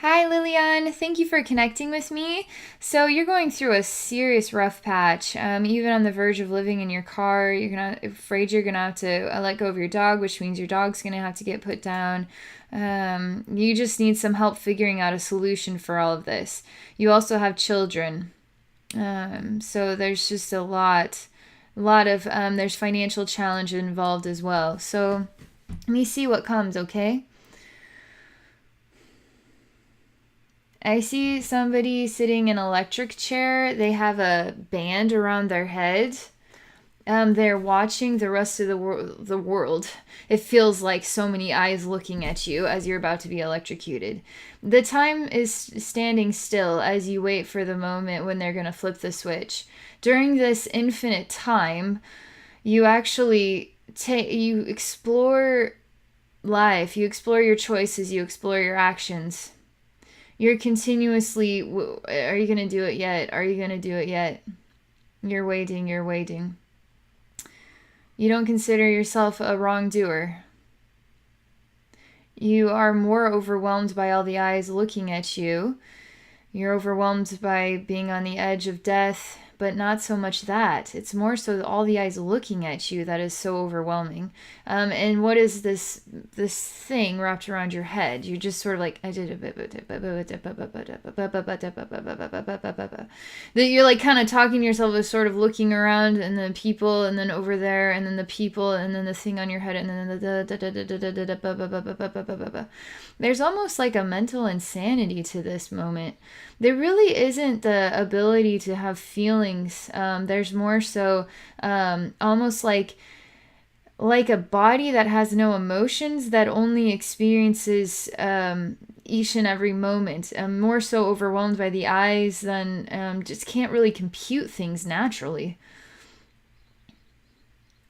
Hi, Lilian. Thank you for connecting with me. So you're going through a serious rough patch. Even on the verge of living in your car, afraid you're gonna have to let go of your dog, which means your dog's gonna have to get put down. You just need some help figuring out a solution for all of this. You also have children, so there's just a lot of there's financial challenge involved as well. So let me see what comes. Okay. I see somebody sitting in an electric chair. They have a band around their head. They're watching the rest of the world. It feels like so many eyes looking at you as you're about to be electrocuted. The time is standing still as you wait for the moment when they're going to flip the switch. During this infinite time, you actually you explore life, you explore your choices, you explore your actions. You're continuously, are you going to do it yet? Are you going to do it yet? You're waiting, you're waiting. You don't consider yourself a wrongdoer. You are more overwhelmed by all the eyes looking at you. You're overwhelmed by being on the edge of death, but not so much that. It's more so all the eyes looking at you that is so overwhelming. And what is this thing wrapped around your head? You're just sort of like that you're like kind of talking to yourself as sort of looking around and the people and then over there and then the people and then the thing on your head and then there's almost like a mental insanity to this moment. There really isn't the ability to have feelings. There's more so almost like a body that has no emotions that only experiences each and every moment. More so overwhelmed by the eyes than just can't really compute things naturally.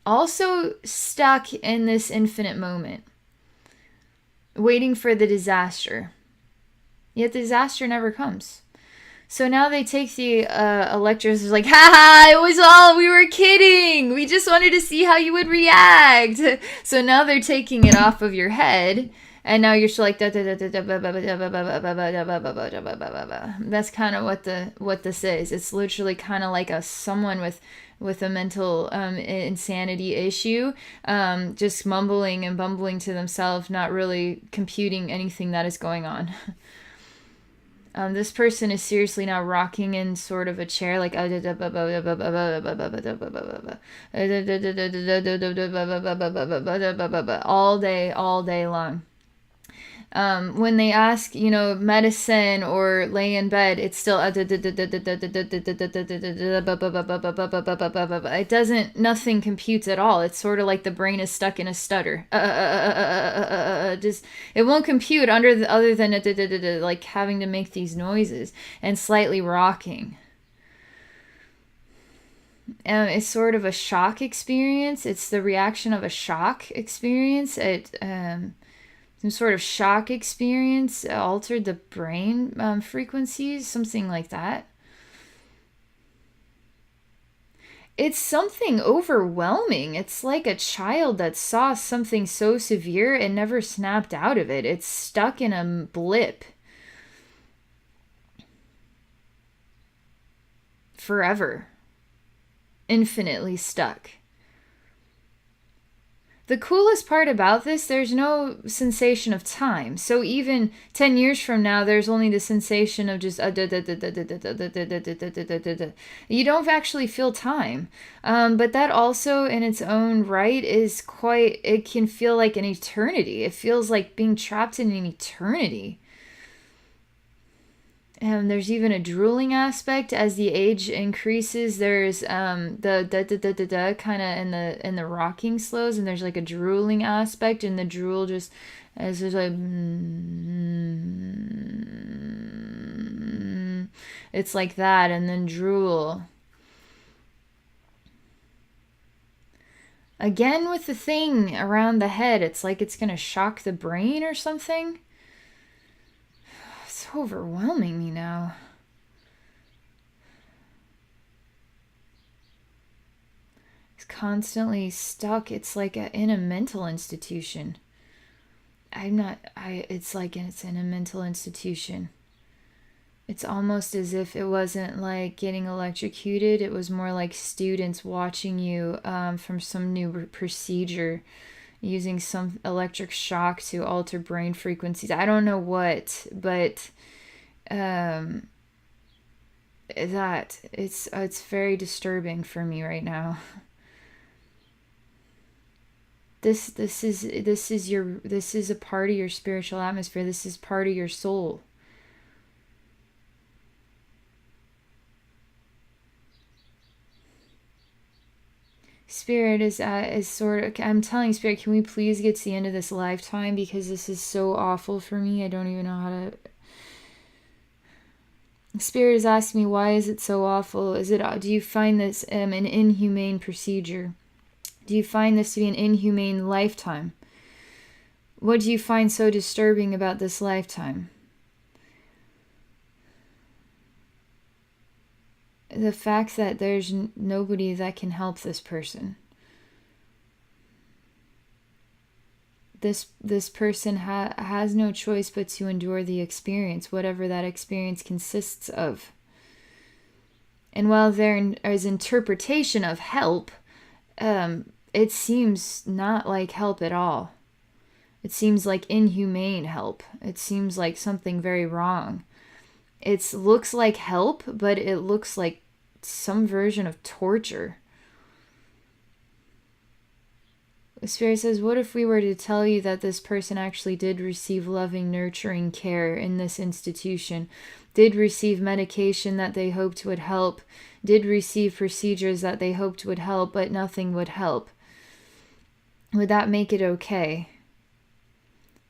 Also stuck in this infinite moment, waiting for the disaster. Yet the disaster never comes. So now they take the electors. Like, ha! It was all, we were kidding. We just wanted to see how you would react. So now they're taking it off of your head, and now you're still like that's kind of what this is. It's literally kind of like a someone with a mental insanity issue, just mumbling and bumbling to themselves, not really computing anything that is going on. This person is seriously now rocking in sort of a chair, like all day long. When they ask, medicine or lay in bed, it's still it doesn't, nothing computes at all. It's sort of like the brain is stuck in a stutter. Just it won't compute other than like having to make these noises and slightly rocking. It's sort of a shock experience. It's the reaction of a shock experience. Some sort of shock experience altered the brain frequencies, something like that. It's something overwhelming. It's like a child that saw something so severe and never snapped out of it. It's stuck in a blip forever, infinitely stuck. The coolest part about this, there's no sensation of time. So even 10 years from now, there's only the sensation of just you don't actually feel time. But that also in its own right is quite, it can feel like an eternity. It feels like being trapped in an eternity. And there's even a drooling aspect as the age increases. There's the da da da da da kind of in the rocking slows, and there's like a drooling aspect, and the drool just as there's like it's like that, and then drool again with the thing around the head. It's like it's gonna shock the brain or something. It's overwhelming me now. It's constantly stuck. It's like in a mental institution. it's like it's in a mental institution. It's almost as if it wasn't like getting electrocuted. It was more like students watching you from some new procedure using some electric shock to alter brain frequencies. I don't know what, but um, that it's very disturbing for me right now. This is a part of your spiritual atmosphere. This is part of your soul. Spirit is sort of, I'm telling Spirit, can we please get to the end of this lifetime, because this is so awful for me. I don't even know how to. Spirit is asking me, why is it so awful? Do you find this an inhumane procedure? Do you find this to be an inhumane lifetime? What do you find so disturbing about this lifetime? The fact that there's nobody that can help this person. This person has no choice but to endure the experience, whatever that experience consists of. And while there is interpretation of help, it seems not like help at all. It seems like inhumane help. It seems like something very wrong. It looks like help, but it looks like some version of torture. The Spirit says, what if we were to tell you that this person actually did receive loving, nurturing care in this institution, did receive medication that they hoped would help, did receive procedures that they hoped would help, but nothing would help? Would that make it okay?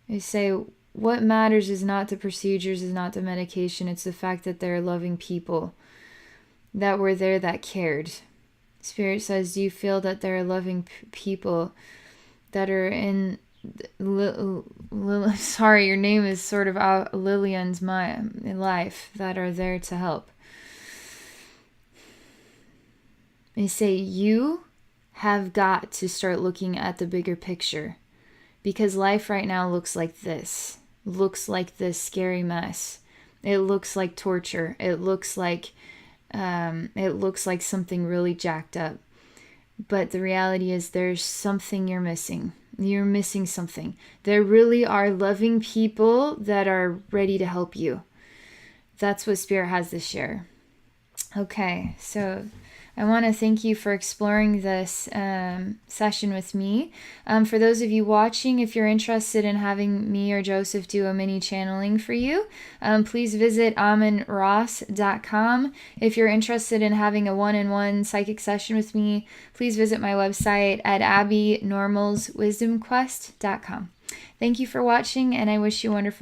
They say, what matters is not the procedures, is not the medication, it's the fact that they're loving people that were there, that cared. Spirit says, do you feel that there are loving people that are in sorry, your name is sort of out Lillian's life, that are there to help? They say, you have got to start looking at the bigger picture, because life right now looks like this scary mess. It looks like torture. It looks like something really jacked up. But the reality is, there's something you're missing. You're missing something. There really are loving people that are ready to help you. That's what Spirit has to share. Okay, so I want to thank you for exploring this session with me. For those of you watching, if you're interested in having me or Joseph do a mini channeling for you, please visit amonros.com. If you're interested in having a one-on-one psychic session with me, please visit my website at abbynormalswisdomquest.com. Thank you for watching, and I wish you a wonderful